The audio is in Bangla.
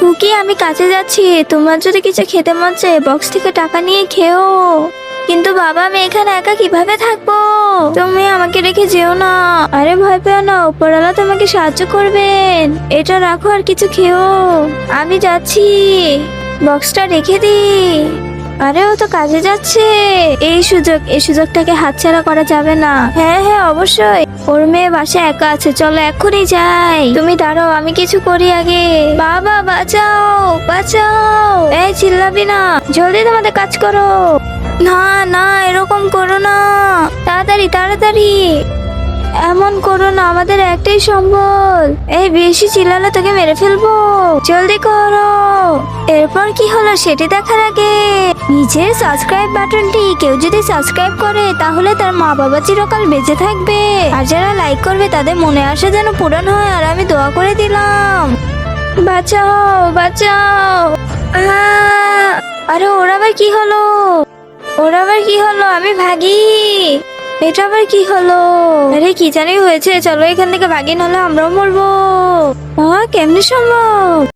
খুকি আমি কাছে যাচ্ছি, তোমার যদি কিছু খেতে মন চায় বক্স থেকে টাকা নিয়ে খেও। কিন্তু বাবা আমি এখানে একা কিভাবে থাকবো, তুমি আমাকে রেখে যেও না। আরে ভয় পেও না, উপরওয়ালা তোমাকে সাহায্য করবেন। এটা রাখো আর কিছু খেও। আমি যাচ্ছি, বক্সটা রেখে দি। আরে ও তো কাজে যাচ্ছে, এই সুযোগটাকে হাতছাড়া করা যাবে না। হ্যাঁ হ্যাঁ অবশ্যই, ওর মেয়ে বাসায় একা আছে, চলো এক্ষুনি যাই। তুমি দাঁড়াও আমি কিছু করি আগে। বাবা বাঁচাও বাঁচাও, এই চিল্লাবি না, জলদি তোমাদের কাজ করো। না না এরকম করো না, তাড়াতাড়ি তাড়াতাড়ি। এমন করো না, আমাদের একটাই সম্বল। এই বেশি চিল্লালে তোকে মেরে ফেলবো, জলদি করো। এরপর কি হলো সেটি দেখার আগে নিচের সাবস্ক্রাইব বাটনটি কেউ যদি সাবস্ক্রাইব করে তাহলে তার মা বাবা চিরকাল বেঁচে থাকবে, আর যারা লাইক করবে তাদের মনে আসা যেন পূরণ হয়। আর আমি দোয়া করে দিলাম, বাঁচাও বাঁচাও। আরে ওরা আবার কি হলো, ওরা আবার কি হলো, আমি ভাগি। এটা আবার কি হলো, আরে কি জানি হয়েছে, চলো এখান থেকে ভাগি নাহলে আমরাও মরবো। কেমনে সম্ভব।